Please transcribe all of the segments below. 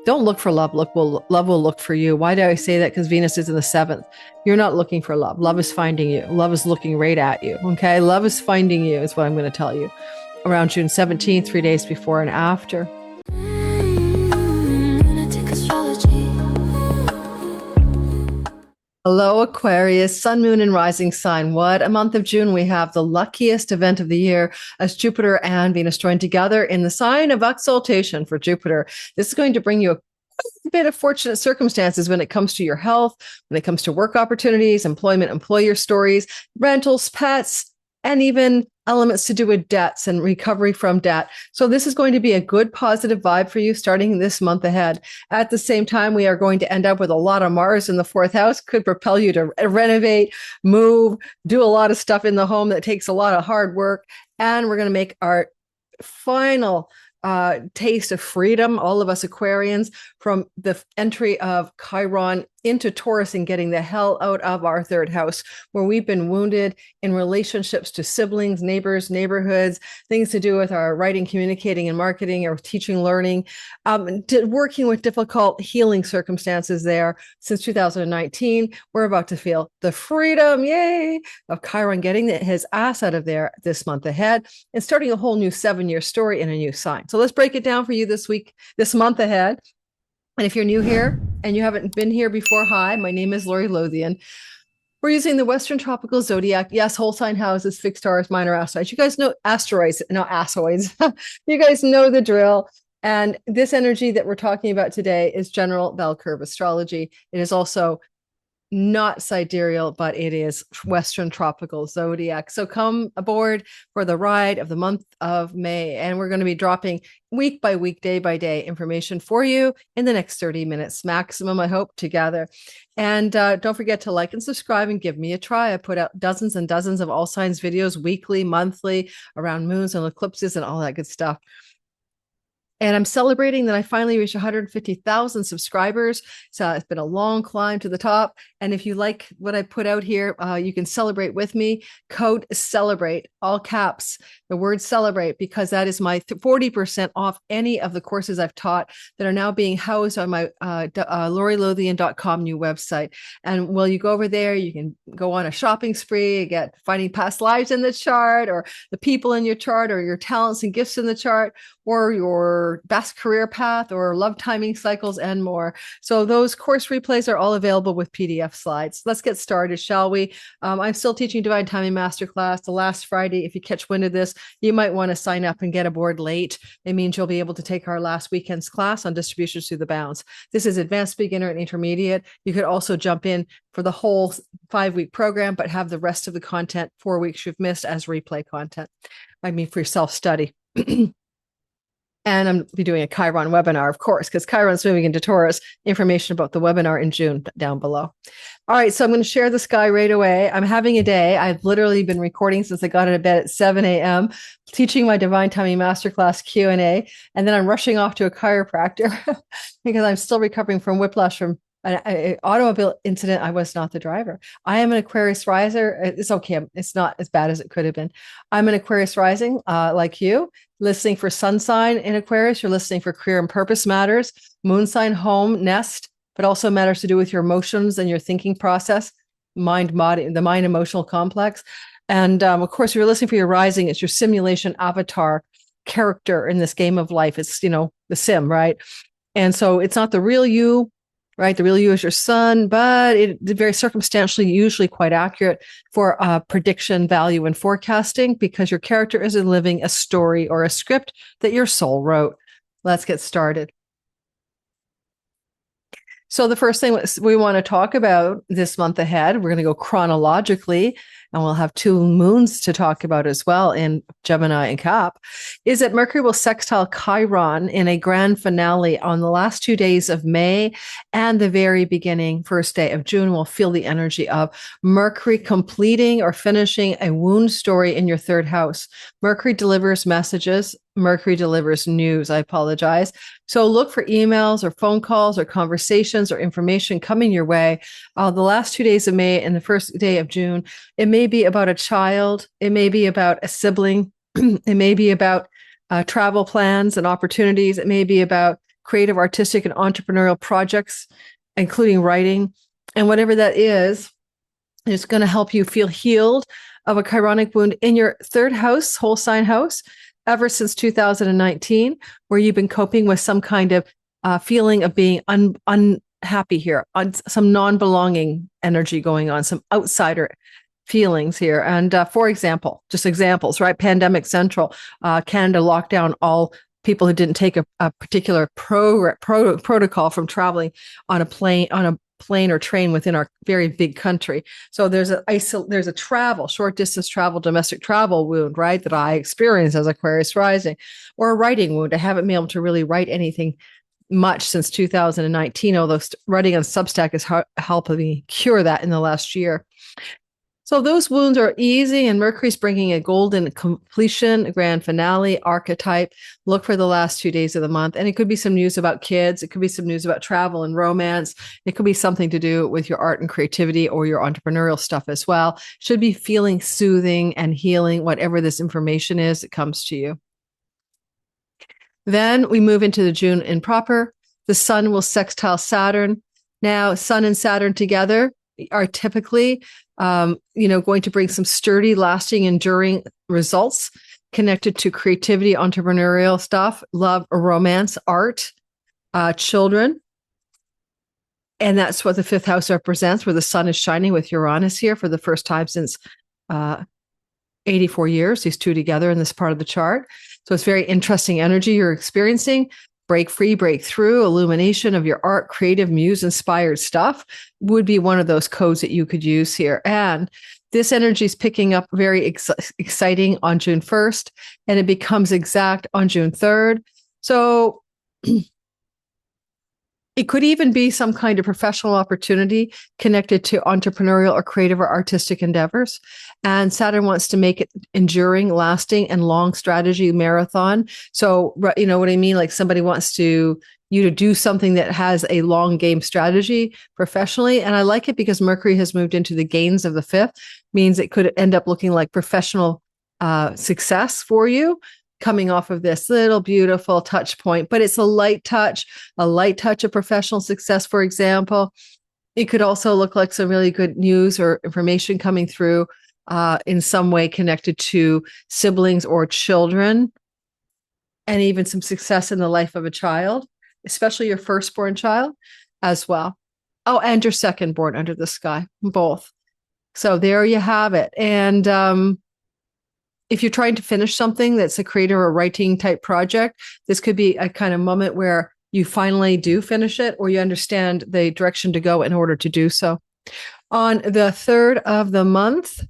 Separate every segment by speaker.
Speaker 1: Don't look for love. Love will look for you. Why do I say that? Because Venus is in the seventh. You're not looking for love. Love is finding you. Love is looking right at you. Okay. Love is finding you is what I'm going to tell you around June 17th, 3 days before and after. Hello, Aquarius, sun, moon, and rising sign. What a month of June. We have the luckiest event of the year as Jupiter and Venus join together in the sign of exaltation for Jupiter. This is going to bring you a bit of fortunate circumstances when it comes to your health, when it comes to work opportunities, employment, employer stories, rentals, pets, and even elements to do with debts and recovery from debt. So this is going to be a good positive vibe for you starting this month ahead. At the same time, we are going to end up with a lot of Mars in the fourth house, could propel you to renovate, move, do a lot of stuff in the home that takes a lot of hard work. And we're going to make our final taste of freedom, all of us Aquarians, from the entry of Chiron into Taurus and getting the hell out of our third house, where we've been wounded in relationships to siblings, neighbors, neighborhoods, things to do with our writing, communicating, and marketing, or teaching, learning, working with difficult healing circumstances there since 2019. We're about to feel the freedom, yay, of Chiron getting his ass out of there this month ahead and starting a whole new 7-year story in a new sign. So let's break it down for you this month ahead. And if you're new here and you haven't been here before, hi, my name is Lori Lothian. We're using the Western Tropical Zodiac. Yes, whole sign houses, fixed stars, minor asteroids. You guys know asteroids, not asteroids. You guys know the drill. And this energy that we're talking about today is general bell curve astrology. It is also not sidereal, but it is Western Tropical Zodiac. So come aboard for the ride of the month of May. And we're going to be dropping week by week, day by day information for you in the next 30 minutes maximum, I hope, together. And don't forget to like and subscribe and give me a try. I put out dozens and dozens of all signs videos weekly, monthly, around moons and eclipses and all that good stuff. And I'm celebrating that I finally reached 150,000 subscribers. So it's been a long climb to the top. And if you like what I put out here, you can celebrate with me. Code CELEBRATE, all caps, the word celebrate, because that is my 40% off any of the courses I've taught that are now being housed on my lorilothian.com new website. And while you go over there, you can go on a shopping spree, get finding past lives in the chart, or the people in your chart, or your talents and gifts in the chart, or your best career path, or love timing cycles, and more. So those course replays are all available with PDF slides. Let's get started, shall we? I'm still teaching Divine Timing Masterclass. The last Friday, if you catch wind of this, you might want to sign up and get aboard late. It means you'll be able to take our last weekend's class on distributions through the bounds. This is advanced, beginner, and intermediate. You could also jump in for the whole 5-week program, but have the rest of the content 4 weeks you've missed as replay content. I mean, for your self-study. And I'm be doing a Chiron webinar, of course, because Chiron's moving into Taurus. Information about the webinar in June down below. All right, so I'm going to share the sky right away. I'm having a day. I've literally been recording since I got out of bed at 7 a.m., teaching my Divine Timing Masterclass Q&A, and then I'm rushing off to a chiropractor because I'm still recovering from whiplash from an automobile incident. I was not the driver. I am an Aquarius riser. It's okay. It's not as bad as it could have been. I'm an Aquarius rising, like you, listening for sun sign in Aquarius. You're listening for career and purpose matters, moon sign, home, nest, but also matters to do with your emotions and your thinking process, mind, body, the mind emotional complex. And of course, you're listening for your rising. It's your simulation avatar character in this game of life. It's, the sim, right? And so it's not the real you. Right. The real you is your sun, but it's very circumstantially, usually quite accurate for prediction, value, and forecasting, because your character is living a story or a script that your soul wrote. Let's get started. So the first thing we want to talk about this month ahead, we're going to go chronologically, and we'll have 2 moons to talk about as well in Gemini and Cap, is that Mercury will sextile Chiron in a grand finale on the last 2 days of May and the very beginning, first day of June. We'll feel the energy of Mercury completing or finishing a wound story in your third house. Mercury delivers messages. Mercury delivers news. I apologize. So look for emails or phone calls or conversations or information coming your way. The last 2 days of May and the first day of June, it may be about a child. It may be about a sibling. It may be about travel plans and opportunities. It may be about creative, artistic, and entrepreneurial projects, including writing. And whatever that is going to help you feel healed of a chironic wound in your third house, whole sign house, ever since 2019, where you've been coping with some kind of feeling of being unhappy here, some non-belonging energy going on, some outsider feelings here. And for example, just examples, right? Pandemic Central, Canada locked down all people who didn't take a particular protocol from traveling on a plane or train within our very big country. So there's a travel, short distance travel, domestic travel wound, right, that I experienced as Aquarius rising, or a writing wound. I haven't been able to really write anything much since 2019, although writing on Substack has helped me cure that in the last year. So those wounds are easy, and Mercury's bringing a golden completion, a grand finale archetype. Look for the last 2 days of the month. And it could be some news about kids. It could be some news about travel and romance. It could be something to do with your art and creativity or your entrepreneurial stuff as well. Should be feeling soothing and healing, whatever this information is that comes to you. Then we move into the June in proper. The sun will sextile Saturn. Now, Sun and Saturn together are typically going to bring some sturdy, lasting, enduring results connected to creativity, entrepreneurial stuff, love, romance, art, children. And that's what the fifth house represents, where the sun is shining with Uranus here for the first time since 84 years, these two together in this part of the chart. So it's very interesting energy you're experiencing. Break free, break through, illumination of your art, creative, muse-inspired stuff would be one of those codes that you could use here. And this energy is picking up very exciting on June 1st, and it becomes exact on June 3rd. So it could even be some kind of professional opportunity connected to entrepreneurial or creative or artistic endeavors. And Saturn wants to make it enduring, lasting, and long strategy marathon. So, you know what I mean? Like somebody wants you to do something that has a long game strategy professionally. And I like it because Mercury has moved into the gains of the fifth, means it could end up looking like professional success for you, coming off of this little beautiful touch point, but it's a light touch of professional success, for example. It could also look like some really good news or information coming through in some way connected to siblings or children, and even some success in the life of a child, especially your firstborn child as well. Oh, and your secondborn under the sky, both. So there you have it. And if you're trying to finish something that's a creative or writing type project, this could be a kind of moment where you finally do finish it, or you understand the direction to go in order to do so. On the 3rd of the month,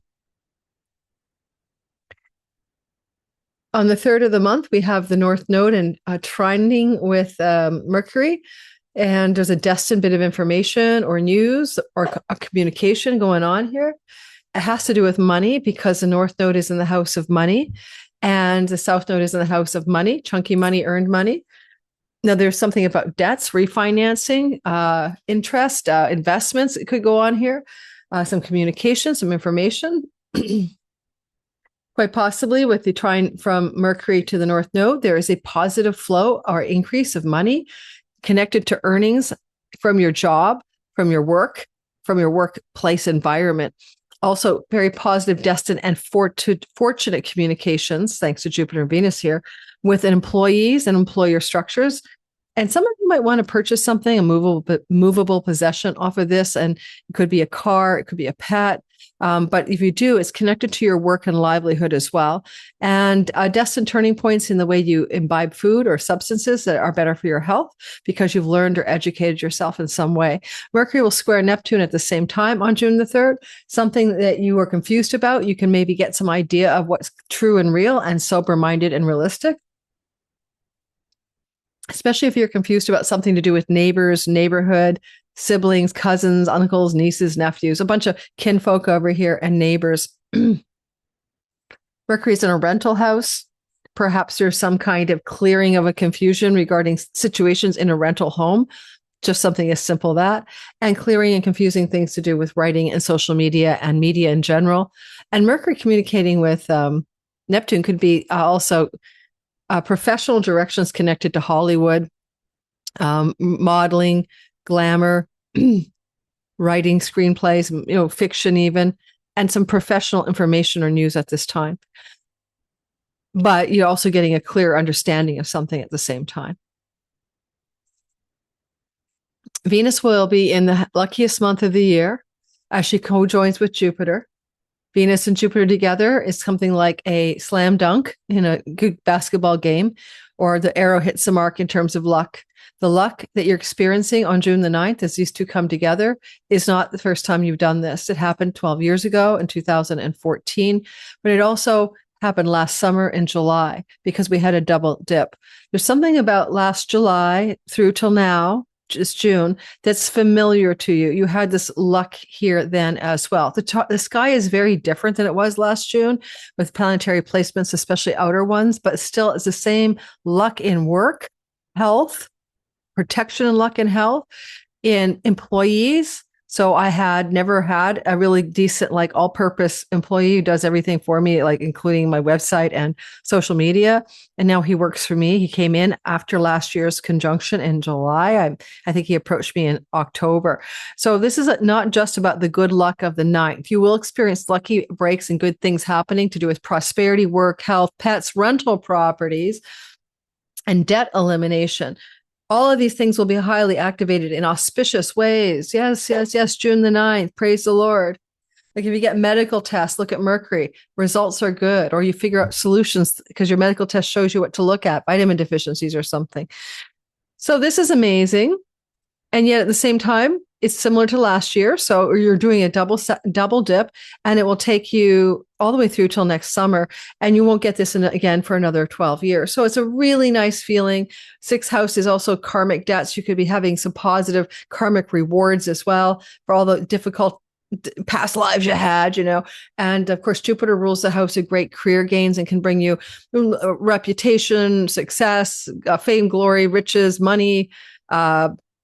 Speaker 1: we have the North Node and trining with Mercury. And there's a destined bit of information or news or a communication going on here. It has to do with money because the North Node is in the house of money and the South Node is in the house of money, chunky money, earned money. Now, there's something about debts, refinancing, interest, investments. It could go on here. Some communication, some information. Quite possibly with the trine from Mercury to the North Node, there is a positive flow or increase of money connected to earnings from your job, from your work, from your workplace environment. Also, very positive, destined, and fortunate communications, thanks to Jupiter and Venus here, with employees and employer structures. And some of you might want to purchase something, a movable possession off of this. And it could be a car, it could be a pet. But if you do, it's connected to your work and livelihood as well. And destined turning points in the way you imbibe food or substances that are better for your health because you've learned or educated yourself in some way. Mercury will square Neptune at the same time on June the 3rd. Something that you were confused about, you can maybe get some idea of what's true and real and sober-minded and realistic. Especially if you're confused about something to do with neighbors, neighborhood, siblings, cousins, uncles, nieces, nephews, a bunch of kinfolk over here and neighbors. Mercury's in a rental house. Perhaps there's some kind of clearing of a confusion regarding situations in a rental home. Just something as simple as that. And clearing and confusing things to do with writing and social media and media in general. And Mercury communicating with Neptune could be also professional directions connected to Hollywood, modeling, glamour, writing screenplays, fiction even, and some professional information or news at this time. But you're also getting a clear understanding of something at the same time. Venus will be in the luckiest month of the year as she co-joins with Jupiter. Venus and Jupiter together is something like a slam dunk in a good basketball game, or the arrow hits the mark in terms of luck. The luck that you're experiencing on June the 9th as these two come together is not the first time you've done this. It happened 12 years ago in 2014, but it also happened last summer in July because we had a double dip. There's something about last July through till now, just June, that's familiar to you. You had this luck here then as well. The sky is very different than it was last June with planetary placements, especially outer ones, but still it's the same luck in work, health, protection and luck in health, in employees. So I had never had a really decent, like all-purpose employee who does everything for me, like including my website and social media. And now he works for me. He came in after last year's conjunction in July. I think he approached me in October. So this is not just about the good luck of the 9th. You will experience lucky breaks and good things happening to do with prosperity, work, health, pets, rental properties, and debt elimination. All of these things will be highly activated in auspicious ways. Yes, yes, yes. June the 9th. Praise the Lord. Like if you get medical tests, look at Mercury. Results are good. Or you figure out solutions because your medical test shows you what to look at, vitamin deficiencies or something. So this is amazing. And yet at the same time, it's similar to last year. So you're doing a double dip, and it will take you all the way through till next summer. And you won't get this again for another 12 years. So it's a really nice feeling. 6th house is also karmic debts. You could be having some positive karmic rewards as well for all the difficult past lives you had, and of course, Jupiter rules the house of great career gains and can bring you reputation, success, fame, glory, riches, money,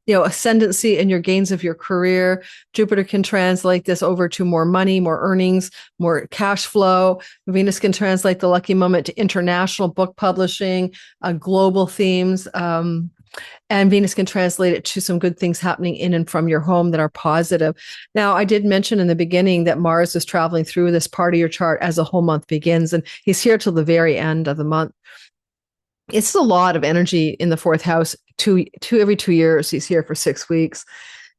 Speaker 1: ascendancy in your gains of your career. Jupiter can translate this over to more money, more earnings, more cash flow. Venus can translate the lucky moment to international book publishing, global themes. And Venus can translate it to some good things happening in and from your home that are positive. Now, I did mention in the beginning that Mars is traveling through this part of your chart as the whole month begins, and he's here till the very end of the month. It's a lot of energy in the 4th house. Every 2 years, he's here for 6 weeks.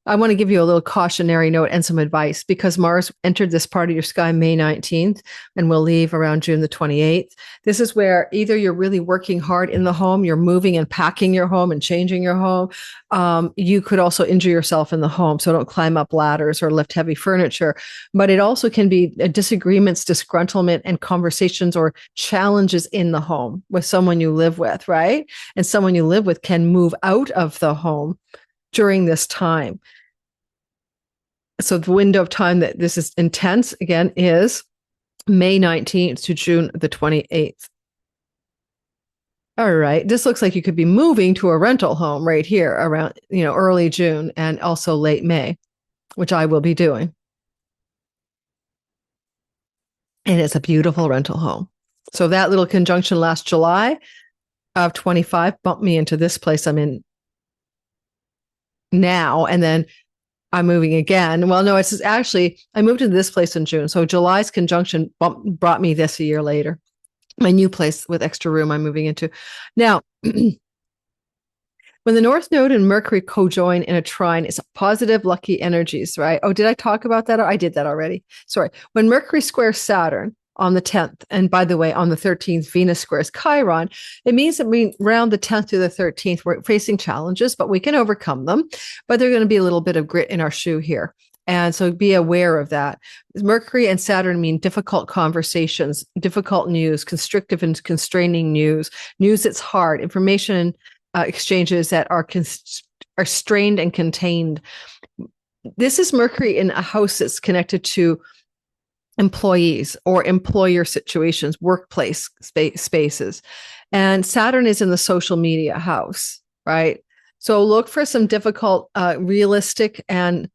Speaker 1: I want to give you a little cautionary note and some advice because Mars entered this part of your sky May 19th and will leave around June the 28th. This is where either you're really working hard in the home, you're moving and packing your home and changing your home. You could also injure yourself in the home, so don't climb up ladders or lift heavy furniture. But it also can be disagreements, disgruntlement, and conversations or challenges in the home with someone you live with, right? And someone you live with can move out of the home during this time. So the window of time that this is intense, again, is May 19th to June the 28th. All right. This looks like you could be moving to a rental home right here around, early June and also late May, which I will be doing. And it's a beautiful rental home. So that little conjunction last July of 25 bumped me into this place I'm in now, and then I'm moving again. Well, no, it's actually, I moved into this place in June. So July's conjunction brought me this a year later. My new place with extra room I'm moving into. Now, when the North Node and Mercury co-join in a trine, it's positive, lucky energies, right? Oh, did I talk about that? I did that already. Sorry. When Mercury squares Saturn on the 10th, and by the way, on the 13th, Venus squares Chiron, it means that around the 10th to the 13th, we're facing challenges, but we can overcome them. But there's going to be a little bit of grit in our shoe here. And so be aware of that. Mercury and Saturn mean difficult conversations, difficult news, constrictive and constraining news that's hard, information exchanges that are strained and contained. This is Mercury in a house that's connected to employees or employer situations, workplace spaces. And Saturn is in the social media house, right? So look for some difficult, realistic and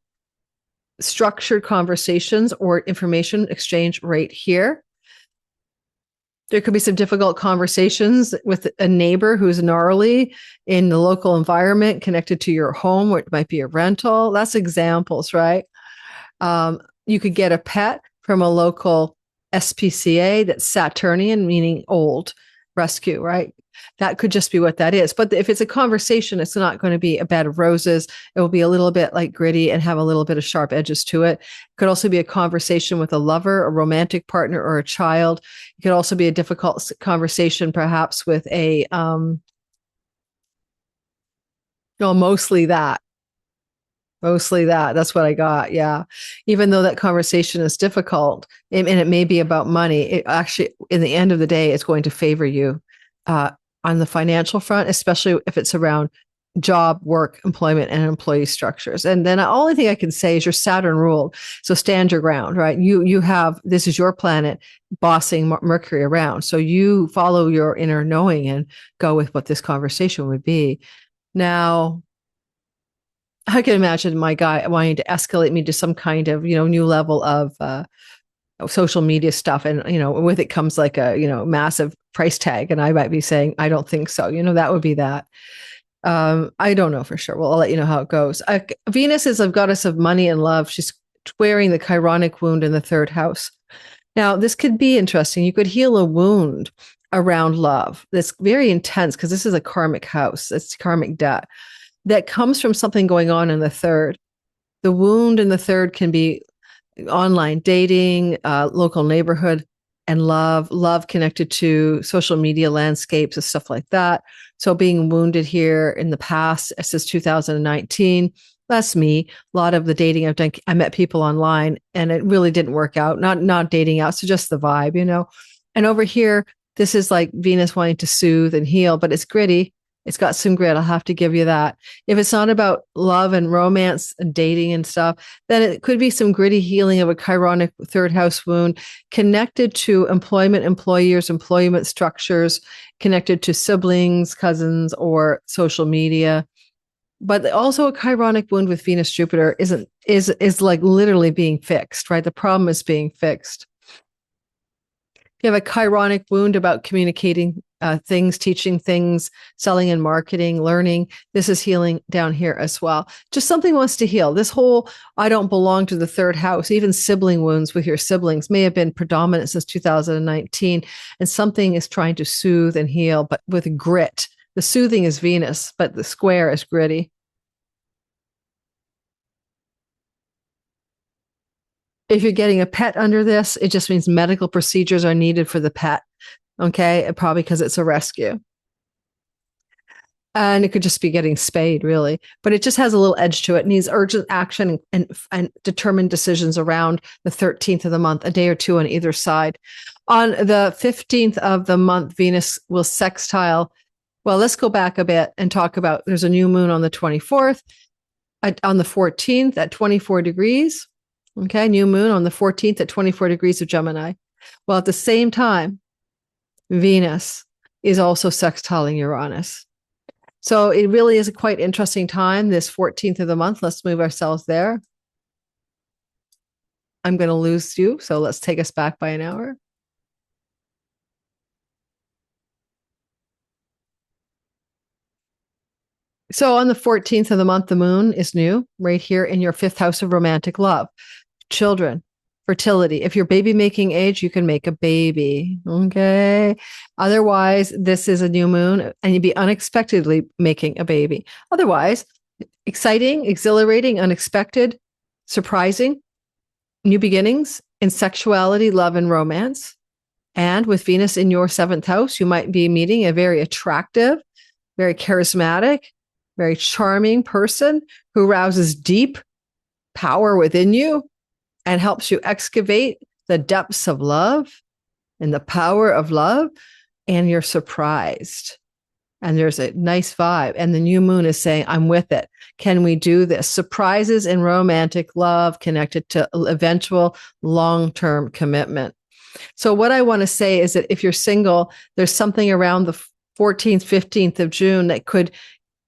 Speaker 1: structured conversations or information exchange right here. There could be some difficult conversations with a neighbor who's gnarly in the local environment connected to your home, or it might be a rental. That's examples, right? You could get a pet from a local SPCA that's Saturnian, meaning old, rescue, right? That could just be what that is. But if it's a conversation, it's not going to be a bed of roses. It will be a little bit like gritty and have a little bit of sharp edges to it. It could also be a conversation with a lover, a romantic partner, or a child. It could also be a difficult conversation, perhaps with a, no, mostly that. Mostly that. That's what I got. Yeah. Even though that conversation is difficult and it may be about money, it actually, in the end of the day, it's going to favor you on the financial front, especially if it's around job, work, employment, and employee structures. And then the only thing I can say is you're Saturn ruled. So stand your ground, right? You have, this is your planet bossing Mercury around. So you follow your inner knowing and go with what this conversation would be. Now, I can imagine my guy wanting to escalate me to some kind of, new level of social media stuff. And, with it comes like a, massive price tag. And I might be saying, I don't think so. That would be that. I don't know for sure. Well, I'll let you know how it goes. Venus is a goddess of money and love. She's wearing the Chironic wound in the third house. Now, this could be interesting. You could heal a wound around love that's very intense because this is a karmic house. It's karmic debt that comes from something going on in the third. The wound in the third can be online dating, local neighborhood, and love connected to social media landscapes and stuff like that. So being wounded here in the past, since 2019, that's me. A lot of the dating I've done, I met people online and it really didn't work out. Not dating out, so just the vibe, And over here, this is like Venus wanting to soothe and heal, but it's gritty. It's got some grit. I'll have to give you that. If it's not about love and romance and dating and stuff, then it could be some gritty healing of a Chironic third house wound connected to employment, employers, employment structures, connected to siblings, cousins, or social media. But also a Chironic wound with Venus, Jupiter is like literally being fixed, right? The problem is being fixed. If you have a Chironic wound about communicating things, teaching things, selling and marketing, learning, this is healing down here as well. Just something wants to heal. This whole, I don't belong to the third house, even sibling wounds with your siblings may have been predominant since 2019. And something is trying to soothe and heal, but with grit. The soothing is Venus, but the square is gritty. If you're getting a pet under this, it just means medical procedures are needed for the pet. Okay. Probably because it's a rescue. And it could just be getting spayed, really. But it just has a little edge to it. It needs urgent action and determined decisions around the 13th of the month, a day or two on either side. On the 15th of the month, Venus will sextile. Well, let's go back a bit and talk about there's a new moon on the 24th, on the 14th at 24 degrees. Okay, new moon on the 14th at 24 degrees of Gemini. Well, at the same time, Venus is also sextiling Uranus. So it really is a quite interesting time, this 14th of the month. Let's move ourselves there. I'm going to lose you, so let's take us back by an hour. So on the 14th of the month, the moon is new right here in your fifth house of romantic love. Children, fertility. If you're baby making age, you can make a baby. Okay. Otherwise, this is a new moon and you'd be unexpectedly making a baby. Otherwise, exciting, exhilarating, unexpected, surprising, new beginnings in sexuality, love, and romance. And with Venus in your seventh house, you might be meeting a very attractive, very charismatic, very charming person who rouses deep power within you and helps you excavate the depths of love and the power of love. And you're surprised. And there's a nice vibe. And the new moon is saying, I'm with it. Can we do this? Surprises in romantic love connected to eventual long-term commitment. So what I want to say is that if you're single, there's something around the 14th, 15th of June that could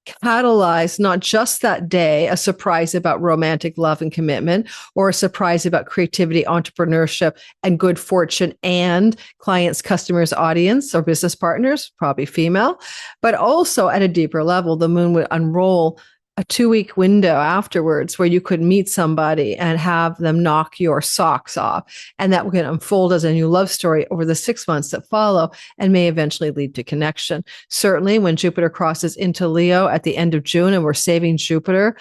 Speaker 1: catalyze not just that day, a surprise about romantic love and commitment, or a surprise about creativity, entrepreneurship, and good fortune and clients, customers, audience, or business partners, probably female. But also at a deeper level, the moon would unroll a 2-week window afterwards where you could meet somebody and have them knock your socks off. And that can unfold as a new love story over the 6 months that follow and may eventually lead to connection. Certainly when Jupiter crosses into Leo at the end of June, and we're saving Jupiter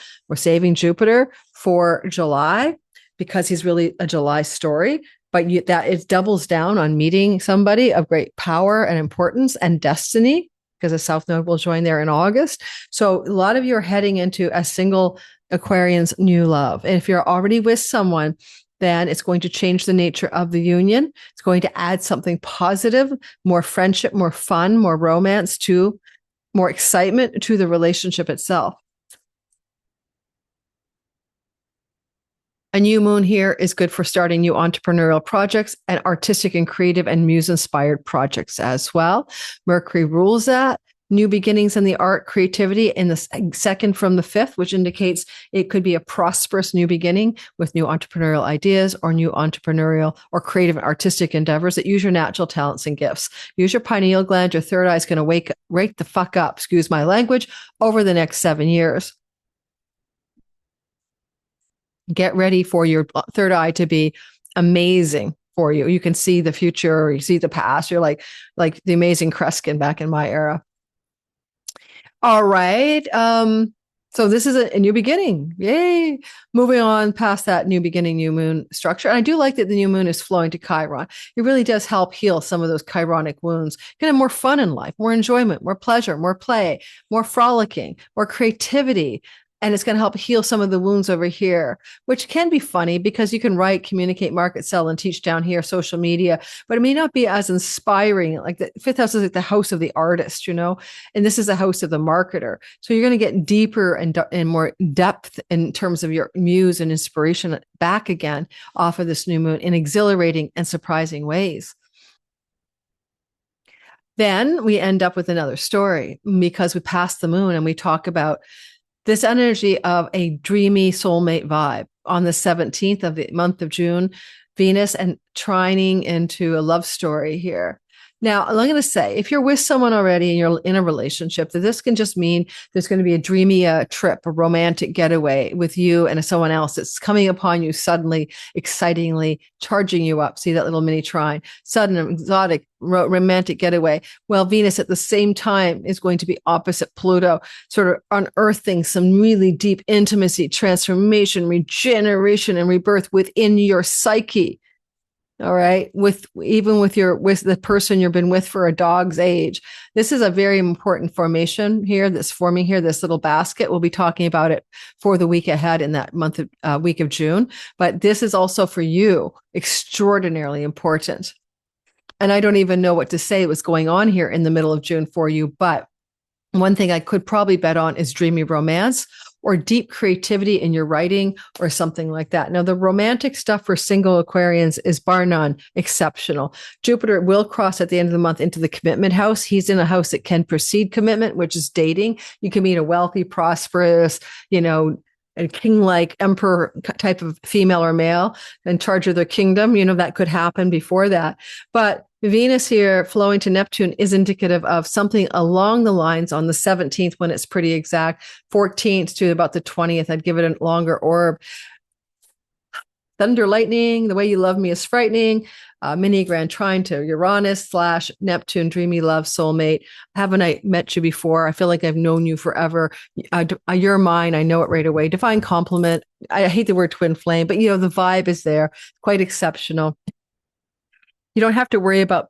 Speaker 1: for July because he's really a July story. But that it doubles down on meeting somebody of great power and importance and destiny, because the South Node will join there in August. So a lot of you are heading into a single Aquarian's new love. And if you're already with someone, then it's going to change the nature of the union. It's going to add something positive, more friendship, more fun, more romance, to more excitement to the relationship itself. A new moon here is good for starting new entrepreneurial projects and artistic and creative and muse-inspired projects as well. Mercury rules that. New beginnings in the art, creativity in the second from the fifth, which indicates it could be a prosperous new beginning with new entrepreneurial ideas or new entrepreneurial or creative and artistic endeavors that use your natural talents and gifts. Use your pineal gland. Your third eye is going to wake the fuck up, excuse my language, over the next 7 years. Get ready for your third eye to be amazing for you. You can see the future, or you see the past. You're like the amazing Kreskin back in my era. All right. So this is a new beginning. Yay. Moving on past that new beginning, new moon structure. And I do like that the new moon is flowing to Chiron. It really does help heal some of those chironic wounds. You can have more fun in life, more enjoyment, more pleasure, more play, more frolicking, more creativity. And it's going to help heal some of the wounds over here, which can be funny because you can write, communicate, market, sell, and teach down here, social media, but it may not be as inspiring. Like the fifth house is like the house of the artist, and this is the house of the marketer. So you're going to get deeper and more depth in terms of your muse and inspiration back again off of this new moon in exhilarating and surprising ways. Then we end up with another story because we pass the moon and we talk about this energy of a dreamy soulmate vibe on the 17th of the month of June, Venus and trining into a love story here. Now, I'm going to say, if you're with someone already and you're in a relationship, that this can just mean there's going to be a dreamy trip, a romantic getaway with you and someone else that's coming upon you suddenly, excitingly, charging you up. See that little mini trine, sudden, exotic, romantic getaway. Well, Venus at the same time is going to be opposite Pluto, sort of unearthing some really deep intimacy, transformation, regeneration, and rebirth within your psyche. All right. With the person you've been with for a dog's age. This is a very important formation here that's forming here, this little basket. We'll be talking about it for the week ahead in that week of June. But this is also for you extraordinarily important. And I don't even know what to say what's going on here in the middle of June for you. But one thing I could probably bet on is dreamy romance or deep creativity in your writing or something like that. Now, the romantic stuff for single Aquarians is bar none exceptional. Jupiter will cross at the end of the month into the commitment house. He's in a house that can precede commitment, which is dating. You can meet a wealthy, prosperous, a king-like emperor type of female or male in charge of their kingdom. That could happen before that. But Venus here flowing to Neptune is indicative of something along the lines on the 17th when it's pretty exact, 14th to about the 20th. I'd give it a longer orb. Thunder, lightning, the way you love me is frightening. Mini grand trine to Uranus / Neptune, dreamy love, soulmate. Haven't I met you before? I feel like I've known you forever. You're mine. I know it right away. Divine compliment. I hate the word twin flame, but the vibe is there. Quite exceptional. You don't have to worry about,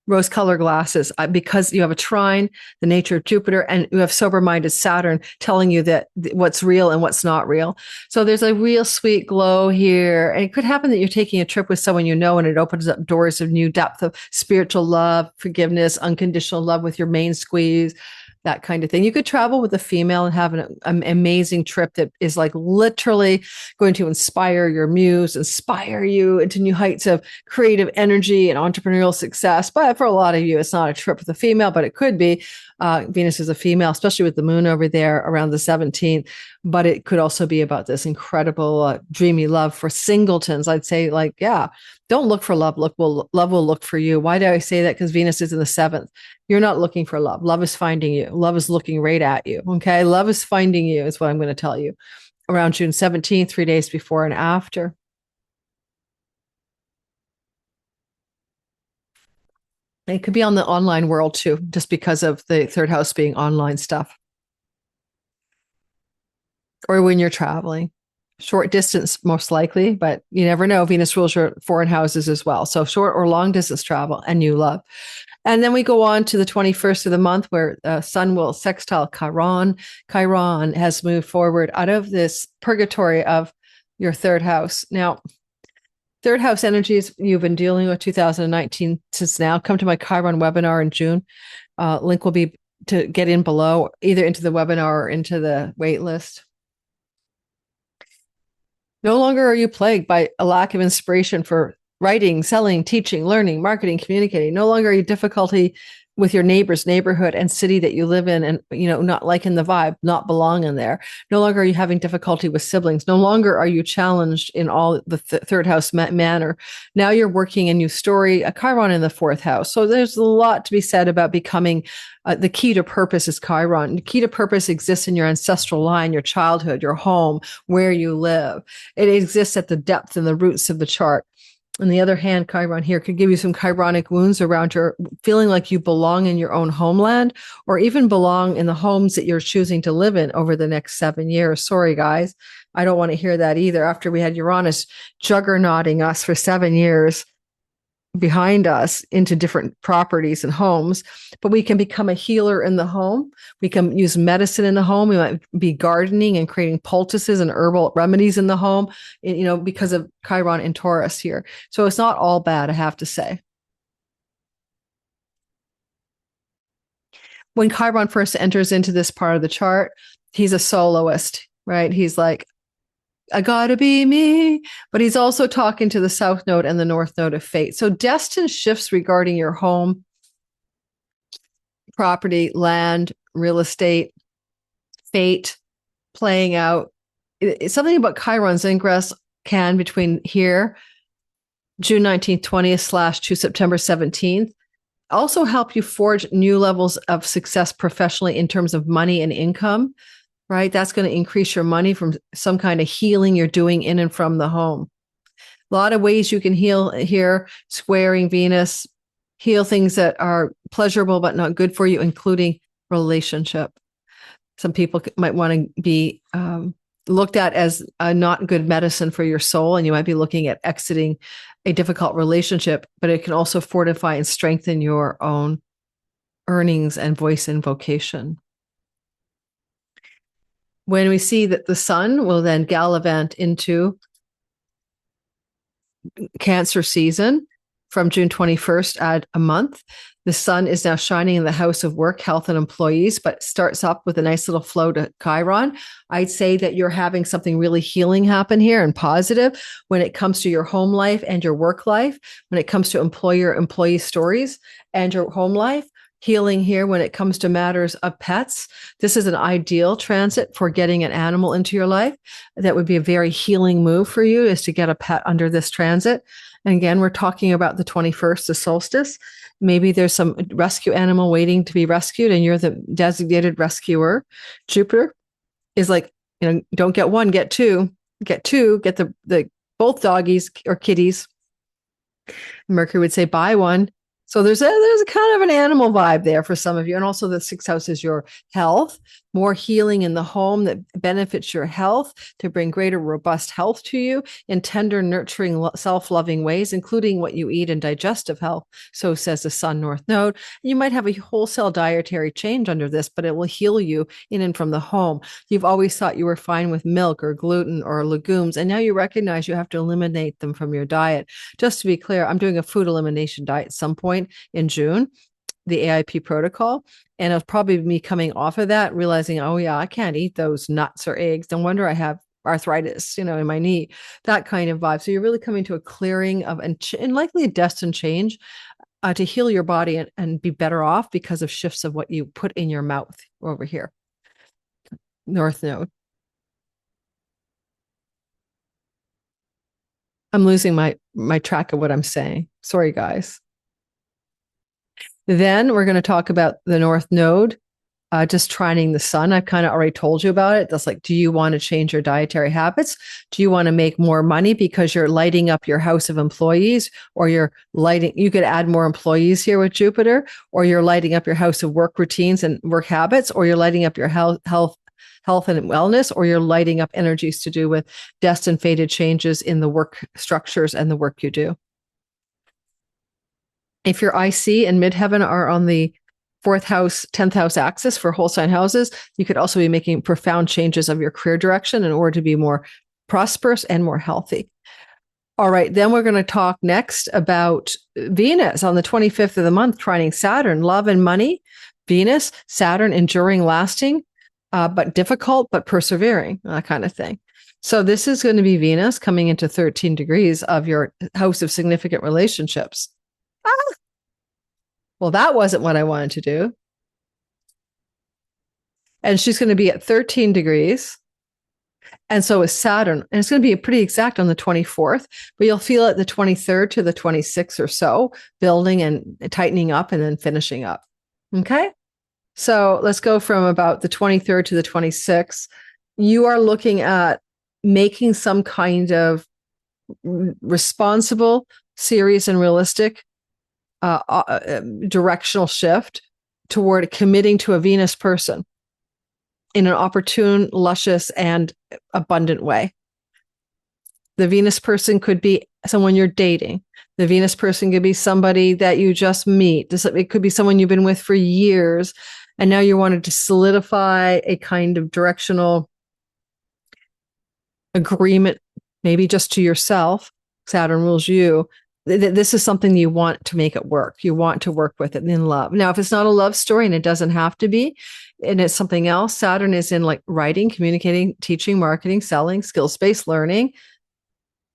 Speaker 1: rose-colored glasses because you have a trine, the nature of Jupiter, and you have sober-minded Saturn telling you that what's real and what's not real. So there's a real sweet glow here. And it could happen that you're taking a trip with someone and it opens up doors of new depth of spiritual love, forgiveness, unconditional love with your main squeeze, that kind of thing. You could travel with a female and have an amazing trip that is like literally going to inspire your muse, inspire you into new heights of creative energy and entrepreneurial success. But for a lot of you, it's not a trip with a female, but it could be. Venus is a female, especially with the moon over there around the 17th. But it could also be about this incredible, dreamy love for singletons. I'd say, like, yeah, don't look for love. Love will look for you. Why do I say that? Because Venus is in the 7th. You're not looking for love. Love is finding you. Love is looking right at you. Okay. Love is finding you, is what I'm going to tell you around June 17th, 3 days before and after. It could be on the online world too, just because of the third house being online stuff. Or when you're traveling. Short distance, most likely, but you never know. Venus rules your foreign houses as well. So short or long distance travel and new love. And then we go on to the 21st of the month where Sun will sextile Chiron. Chiron has moved forward out of this purgatory of your third house. Now, third house energies you've been dealing with 2019 since now. Come to my Chiron webinar in June. Link will be to get in below, either into the webinar or into the wait list. No longer are you plagued by a lack of inspiration for writing, selling, teaching, learning, marketing, communicating. No longer are you difficulty with your neighbors, neighborhood, and city that you live in, and not liking the vibe, not belonging there. No longer are you having difficulty with siblings. No longer are you challenged in all the third house manner. Now you're working a new story, a Chiron in the fourth house. So there's a lot to be said about becoming. The key to purpose is Chiron. The key to purpose exists in your ancestral line, your childhood, your home, where you live. It exists at the depth and the roots of the chart. On the other hand, Chiron here could give you some chironic wounds around your feeling like you belong in your own homeland, or even belong in the homes that you're choosing to live in over the next 7 years. Sorry, guys. I don't want to hear that either. After we had Uranus juggernauting us for 7 years behind us into different properties and homes, but we can become a healer in the home. We can use medicine in the home. We might be gardening and creating poultices and herbal remedies in the home, because of Chiron and Taurus here. So it's not all bad, I have to say. When Chiron first enters into this part of the chart, he's a soloist, right? He's like, I gotta be me, but he's also talking to the south node and the north node of fate. So destined shifts regarding your home, property, land, real estate, fate playing out. It's something about Chiron's ingress can between here, June 19th, 20th / to September 17th, also help you forge new levels of success professionally in terms of money and income. Right? That's going to increase your money from some kind of healing you're doing in and from the home. A lot of ways you can heal here, squaring Venus, heal things that are pleasurable but not good for you, including relationship. Some people might want to be looked at as a not good medicine for your soul, and you might be looking at exiting a difficult relationship, but it can also fortify and strengthen your own earnings and voice and vocation. When we see that the sun will then gallivant into Cancer season from June 21st, add a month. The sun is now shining in the house of work, health, and employees, but starts up with a nice little flow to Chiron. I'd say that you're having something really healing happen here and positive when it comes to your home life and your work life, when it comes to employee stories and your home life. Healing here when it comes to matters of pets. This is an ideal transit for getting an animal into your life. That would be a very healing move for you, is to get a pet under this transit. And again, we're talking about the 21st, the solstice. Maybe there's some rescue animal waiting to be rescued and you're the designated rescuer. Jupiter is like, don't get one, get two. Get the both doggies or kitties. Mercury would say buy one. So there's a kind of an animal vibe there for some of you. And also the sixth house is your health, more healing in the home that benefits your health, to bring greater robust health to you in tender, nurturing, self-loving ways, including what you eat and digestive health. So says the Sun North Node. And you might have a wholesale dietary change under this, but it will heal you in and from the home. You've always thought you were fine with milk or gluten or legumes, and now you recognize you have to eliminate them from your diet. Just to be clear, I'm doing a food elimination diet at some point in June, the AIP protocol. And it'll probably be me coming off of that, realizing, oh yeah, I can't eat those nuts or eggs. No wonder I have arthritis, in my knee, that kind of vibe. So you're really coming to a clearing of, and likely a destined change to heal your body and be better off because of shifts of what you put in your mouth over here. North Node. I'm losing my track of what I'm saying. Sorry, guys. Then we're going to talk about the North Node, just trining the sun. I've kind of already told you about it. That's like, do you want to change your dietary habits? Do you want to make more money because you're lighting up your house of employees, or you could add more employees here with Jupiter, or you're lighting up your house of work routines and work habits, or you're lighting up your health and wellness, or you're lighting up energies to do with destined fated changes in the work structures and the work you do. If your IC and midheaven are on the 4th house, 10th house axis for whole sign houses, you could also be making profound changes of your career direction in order to be more prosperous and more healthy. All right, then we're going to talk next about Venus on the 25th of the month, trining Saturn, love and money. Venus, Saturn, enduring, lasting, but difficult, but persevering, that kind of thing. So this is going to be Venus coming into 13 degrees of your house of significant relationships. Well, that wasn't what I wanted to do. And she's going to be at 13 degrees. And so is Saturn. And it's going to be pretty exact on the 24th, but you'll feel it the 23rd to the 26th or so, building and tightening up and then finishing up. Okay. So let's go from about the 23rd to the 26th. You are looking at making some kind of responsible, serious, and realistic directional shift toward committing to a Venus person in an opportune, luscious, and abundant way. The Venus person could be someone you're dating. The Venus person could be somebody that you just meet. It could be someone you've been with for years, and now you wanted to solidify a kind of directional agreement, maybe just to yourself. Saturn rules you. This is something you want to make it work. You want to work with it in love. Now, if it's not a love story, and it doesn't have to be, and it's something else, Saturn is in like writing, communicating, teaching, marketing, selling, skills-based learning,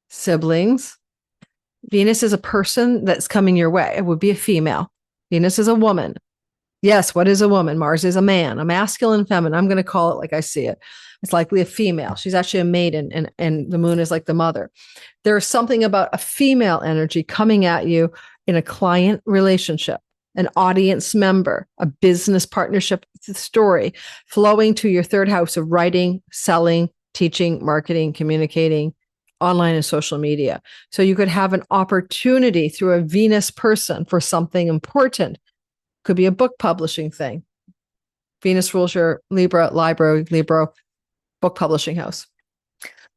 Speaker 1: siblings. Venus is a person that's coming your way. It would be a female. Venus is a woman. Yes, what is a woman? Mars is a man, a masculine and feminine. I'm going to call it like I see it. It's likely a female. She's actually a maiden, and the moon is like the mother. There's something about a female energy coming at you in a client relationship, an audience member, a business partnership story flowing to your 3rd house of writing, selling, teaching, marketing, communicating, online and social media. So you could have an opportunity through a Venus person for something important. Could be a book publishing thing. Venus rules your Libra book publishing house.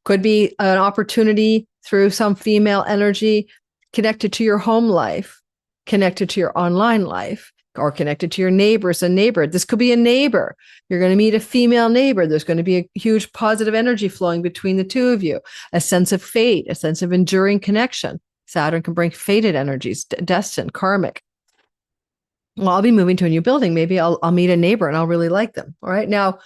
Speaker 1: Could be an opportunity through some female energy connected to your home life, connected to your online life, or connected to your neighbors and neighborhood. This could be a neighbor. You're going to meet a female neighbor. There's going to be a huge positive energy flowing between the two of you, a sense of fate, a sense of enduring connection. Saturn can bring fated energies, destined, karmic. Well, I'll be moving to a new building. Maybe I'll meet a neighbor and I'll really like them. All right. Now,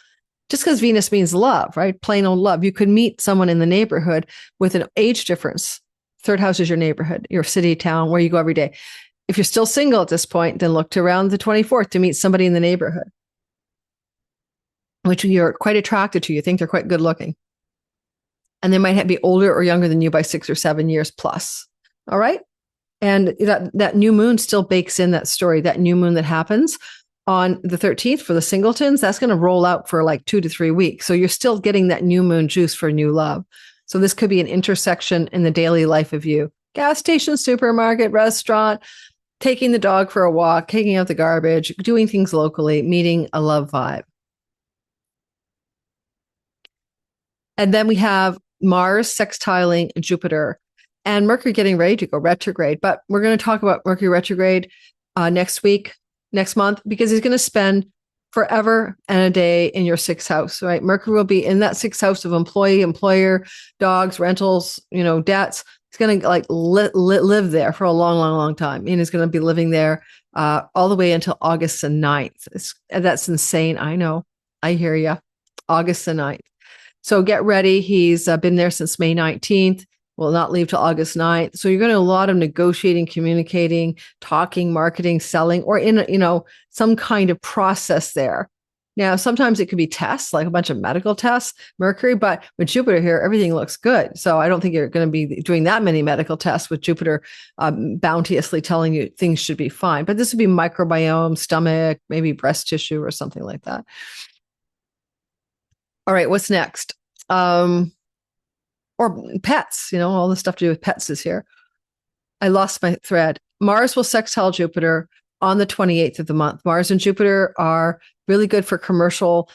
Speaker 1: just because Venus means love, right? Plain old love. You could meet someone in the neighborhood with an age difference. 3rd house is your neighborhood, your city, town, where you go every day. If you're still single at this point, then look to around the 24th to meet somebody in the neighborhood, which you're quite attracted to. You think they're quite good looking. And they might be older or younger than you by 6 or 7 years plus. All right. And that new moon still bakes in that story. That new moon that happens on the 13th for the singletons, that's going to roll out for like 2 to 3 weeks. So you're still getting that new moon juice for new love. So this could be an intersection in the daily life of you. Gas station, supermarket, restaurant, taking the dog for a walk, taking out the garbage, doing things locally, meeting a love vibe. And then we have Mars sextiling Jupiter and Mercury getting ready to go retrograde. But we're going to talk about Mercury retrograde next month, because he's going to spend forever and a day in your 6th house, right? Mercury will be in that 6th house of employee, employer, dogs, rentals, debts. He's going to like live there for a long, long, long time. And he's going to be living there all the way until August the 9th. That's insane. I know. I hear you. August the 9th. So get ready. He's been there since May 19th. will not leave till August 9th. So you're going to do a lot of negotiating, communicating, talking, marketing, selling, or in, some kind of process there. Now, sometimes it could be tests, like a bunch of medical tests, Mercury, but with Jupiter here, everything looks good. So I don't think you're going to be doing that many medical tests with Jupiter bounteously telling you things should be fine. But this would be microbiome, stomach, maybe breast tissue or something like that. All right, what's next? Or pets, all the stuff to do with pets is here. I lost my thread. Mars will sextile Jupiter on the 28th of the month. Mars and Jupiter are really good for commercial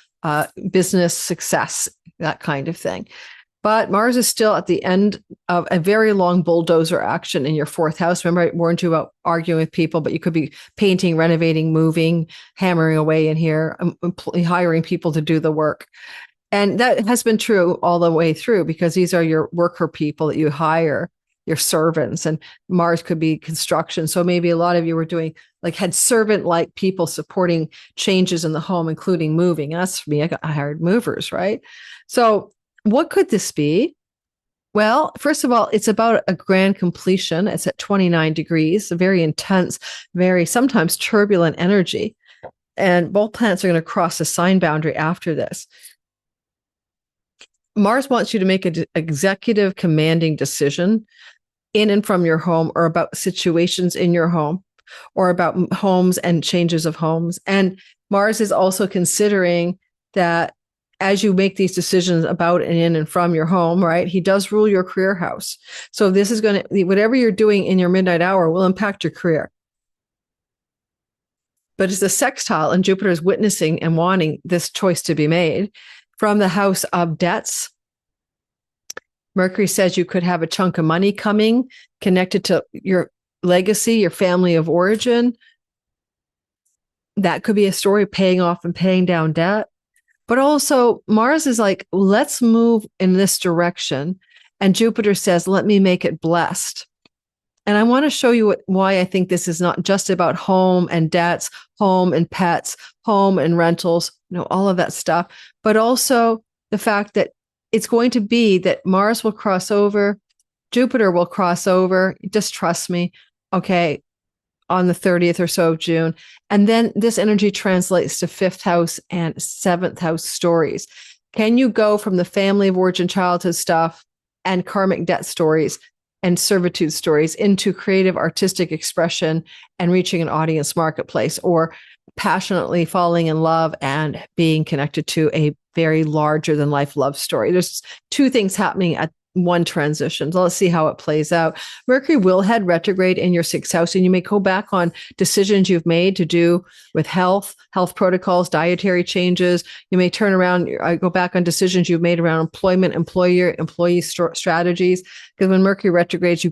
Speaker 1: business success, that kind of thing. But Mars is still at the end of a very long bulldozer action in your fourth house. Remember, I warned you about arguing with people, but you could be painting, renovating, moving, hammering away in here, hiring people to do the work. And that has been true all the way through, because these are your worker people that you hire, your servants, and Mars could be construction. So maybe a lot of you were had servant-like people supporting changes in the home, including moving. That's for me. I hired movers, right? So what could this be? Well, first of all, it's about a grand completion. It's at 29 degrees, a very intense, very sometimes turbulent energy. And both planets are going to cross the sign boundary after this. Mars wants you to make an executive commanding decision in and from your home, or about situations in your home, or about homes and changes of homes. And Mars is also considering that as you make these decisions about and in and from your home, right, he does rule your career house. So this is going to, whatever you're doing in your midnight hour will impact your career. But it's a sextile, and Jupiter is witnessing and wanting this choice to be made. From the house of debts, Mercury says you could have a chunk of money coming connected to your legacy, your family of origin. That could be a story of paying off and paying down debt. But also Mars is like, let's move in this direction. And Jupiter says, let me make it blessed. And I want to show you why I think this is not just about home and debts, home and pets, home and rentals, all of that stuff, but also the fact that it's going to be that Mars will cross over, Jupiter will cross over. Just trust me. Okay. On the 30th or so of June. And then this energy translates to fifth house and seventh house stories. Can you go from the family of origin, childhood stuff and karmic debt stories and servitude stories into creative artistic expression and reaching an audience marketplace, or passionately falling in love and being connected to a very larger than life love story? There's two things happening at one transition. So let's see how it plays out. Mercury will head retrograde in your sixth house, and you may go back on decisions you've made to do with health protocols, dietary changes. You may turn around, go back on decisions you've made around employment, employee strategies. Because when Mercury retrogrades, you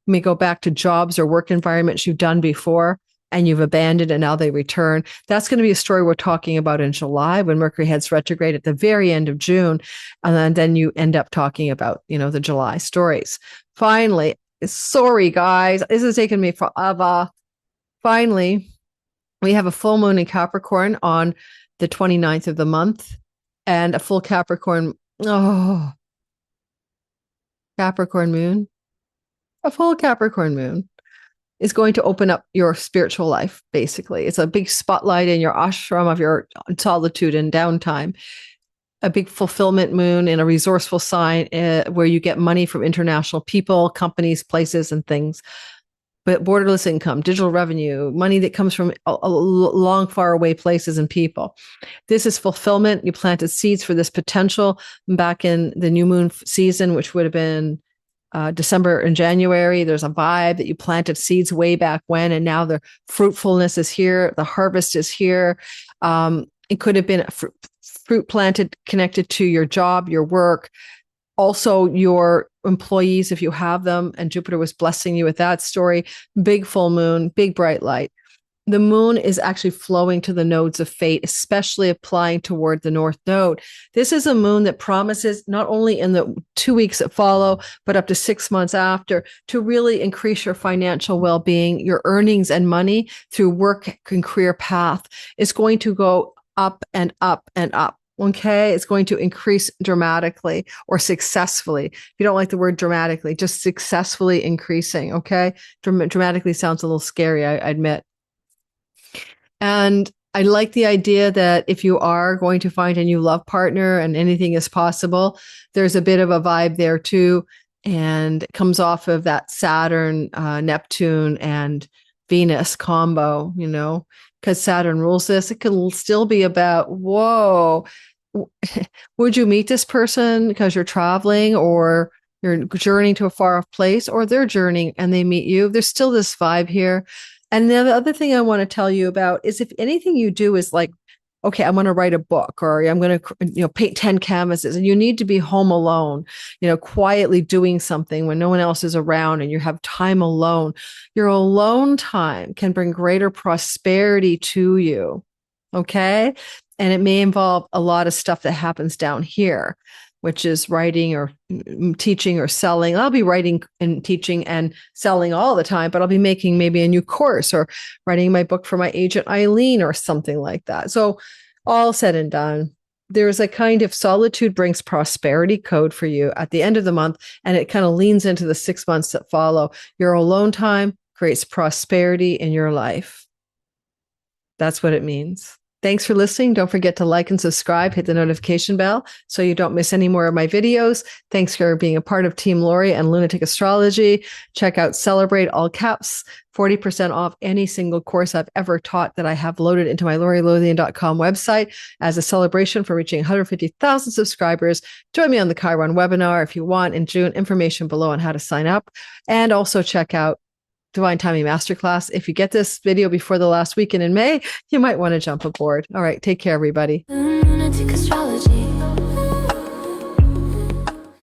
Speaker 1: may go back to jobs or work environments you've done before and you've abandoned, and now they return. That's going to be a story we're talking about in July, when Mercury heads retrograde at the very end of June. And then you end up talking about, the July stories. Finally, sorry, guys, this is taking me forever. Finally, we have a full moon in Capricorn on the 29th of the month, and a full Capricorn moon. A full Capricorn moon is going to open up your spiritual life, basically. It's a big spotlight in your ashram of your solitude and downtime. A big fulfillment moon in a resourceful sign where you get money from international people, companies, places, and things. But borderless income, digital revenue, money that comes from a long, far away places and people. This is fulfillment. You planted seeds for this potential back in the new moon season, which would have been December and January. There's a vibe that you planted seeds way back when, and now the fruitfulness is here. The harvest is here. It could have been fruit planted connected to your job, your work, also your employees, if you have them. And Jupiter was blessing you with that story. Big full moon, big bright light. The moon is actually flowing to the nodes of fate, especially applying toward the North Node. This is a moon that promises, not only in the 2 weeks that follow, but up to 6 months after, to really increase your financial well-being. Your earnings and money through work and career path is going to go up and up and up. Okay. It's going to increase dramatically or successfully. If you don't like the word dramatically, just successfully increasing. Okay. Dramatically sounds a little scary, I admit. And I like the idea that if you are going to find a new love partner and anything is possible, there's a bit of a vibe there too. And it comes off of that Saturn, Neptune, and Venus combo, because Saturn rules this. It can still be about, whoa, would you meet this person because you're traveling or you're journeying to a far off place, or they're journeying and they meet you? There's still this vibe here. And the other thing I want to tell you about is if anything you do is like, okay, I'm going to write a book, or I'm going to, paint 10 canvases, and you need to be home alone, quietly doing something when no one else is around and you have time alone. Your alone time can bring greater prosperity to you. Okay. And it may involve a lot of stuff that happens down here, which is writing or teaching or selling. I'll be writing and teaching and selling all the time, but I'll be making maybe a new course or writing my book for my agent, Eileen, or something like that. So all said and done, there's a kind of solitude brings prosperity code for you at the end of the month. And it kind of leans into the 6 months that follow. Your alone time creates prosperity in your life. That's what it means. Thanks for listening. Don't forget to like and subscribe, hit the notification bell so you don't miss any more of my videos. Thanks for being a part of Team Lori and Lunatic Astrology. Check out Celebrate, all caps, 40% off any single course I've ever taught that I have loaded into my LoriLothian.com website as a celebration for reaching 150,000 subscribers. Join me on the Chiron webinar if you want in June. Information below on how to sign up. And also check out Divine Timing Masterclass. If you get this video before the last weekend in May, you might want to jump aboard. All right. Take care, everybody.
Speaker 2: Lunatic astrology.